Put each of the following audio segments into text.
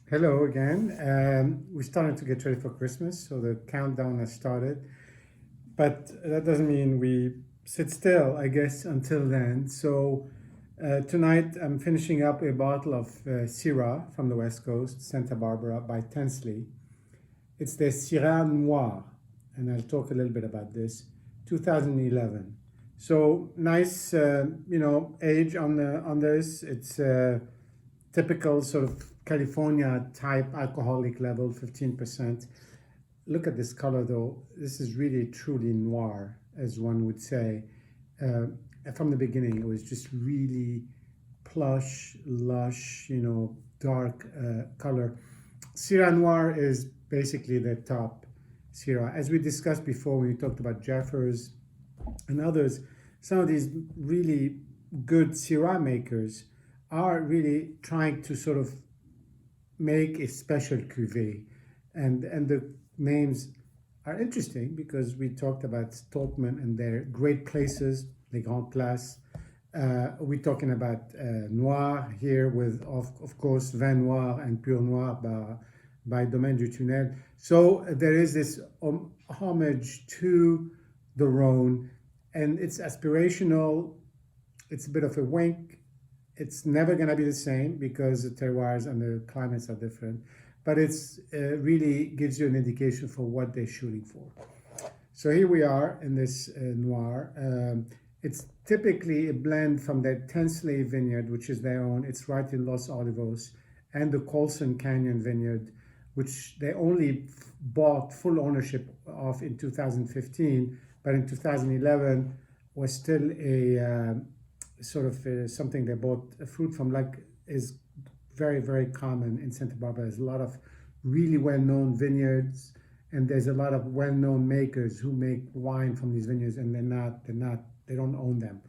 Hello again. We're starting to get ready for Christmas, so the countdown has started. But that doesn't mean we sit still, I guess, until then. So tonight I'm finishing up a bottle of Syrah from the West Coast, Santa Barbara by Tensley. It's the Syrah Noir, and I'll talk a little bit about this. 2011. So nice, age on this. It's typical sort of California type alcoholic level, 15%. Look at this color though. This is really truly noir, as one would say. Uh, from the beginning, it was just really plush, lush, dark color. Syrah Noir is basically the top Syrah. As we discussed before, when we talked about Jeffers and others, some of these really good Syrah makers are really trying to sort of make a special cuvee, and the names are interesting because we talked about Stoltman and their great places, les grandes places. We're talking about Noir here with, of course, Vin Noir and Pure Noir by Domaine du Tunnel. So there is this homage to the Rhône, and it's aspirational. It's a bit of a wink. It's never going to be the same because the terroirs and the climates are different, but it's really gives you an indication for what they're shooting for. So here we are in this Noir. It's typically a blend from the Tensley vineyard, which is their own. It's right in Los Olivos, and the Colson Canyon vineyard, which they only bought full ownership of in 2015, but in 2011 was still a sort of something they bought a fruit from, like is very, very common in Santa Barbara. There's a lot of really well-known vineyards, and there's a lot of well-known makers who make wine from these vineyards, and they don't own them.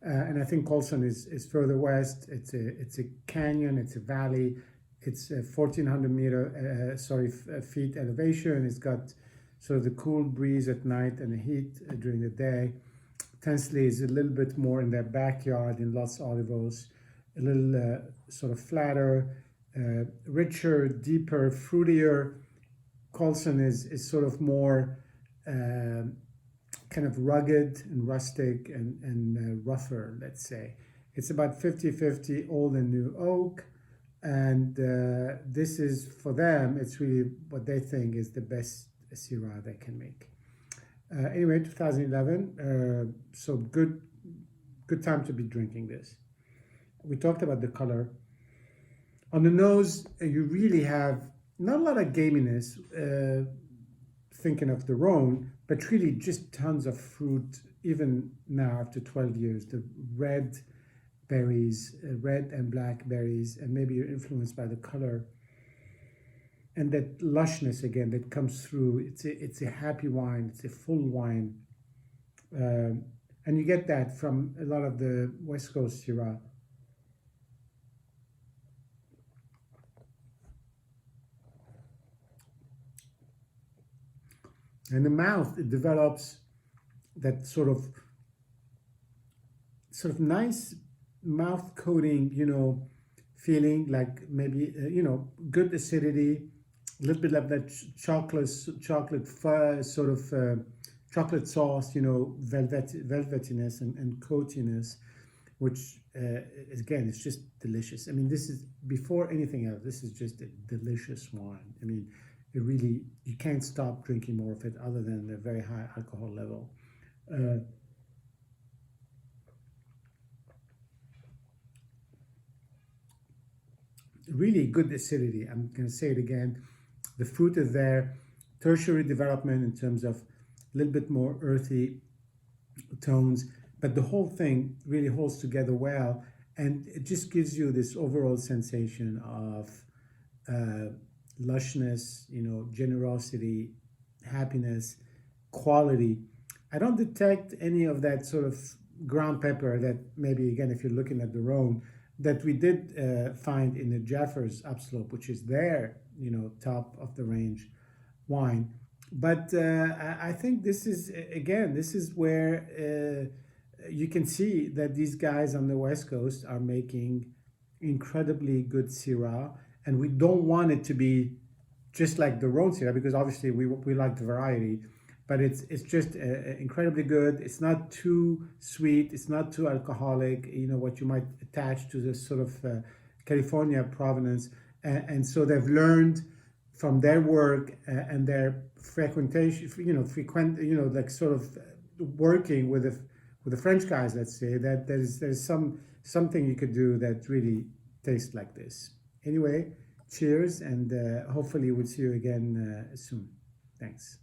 And I think Colson is further west. It's a canyon, it's a valley, it's a 1,400 feet elevation. It's got sort of the cool breeze at night and the heat during the day. Tensley is a little bit more in their backyard in Los Olivos, a little sort of flatter, richer, deeper, fruitier. Colson is sort of more kind of rugged and rustic and rougher, let's say. It's about 50-50 old and new oak. And this is, for them, it's really what they think is the best Syrah they can make. Anyway, 2011, so good time to be drinking this. We talked about the color. On the nose, you really have not a lot of gaminess, thinking of the Rhône, but really just tons of fruit, even now after 12 years. The red berries, red and black berries, and maybe you're influenced by the color. And that lushness again that comes through. It's a happy wine. It's a full wine, and you get that from a lot of the West Coast Syrah. And the mouth, it develops that sort of nice mouth coating, feeling like maybe good acidity, a little bit of that chocolate fuzz, sort of chocolate sauce, velvetiness and coatiness, which again, it's just delicious. I mean, this is, before anything else, this is just a delicious wine. I mean, it really, you can't stop drinking more of it other than a very high alcohol level. Uh, really good acidity. I'm going to say it again. The fruit is there, tertiary development in terms of a little bit more earthy tones, but the whole thing really holds together well, and it just gives you this overall sensation of lushness, generosity, happiness, quality. I don't detect any of that sort of ground pepper that maybe, again, if you're looking at the Rhone, that we did find in the Jeffers upslope, which is their, top of the range wine. But I think this is, again, this is where you can see that these guys on the West Coast are making incredibly good Syrah, and we don't want it to be just like the Rhône Syrah, because obviously we like the variety, but it's just incredibly good. It's not too sweet. It's not too alcoholic. You know what you might attach to this sort of California provenance, and so they've learned from their work and their frequentation, like sort of working with the French guys, let's say, that there's something you could do that really tastes like this. Anyway, cheers, and hopefully we'll see you again soon. Thanks.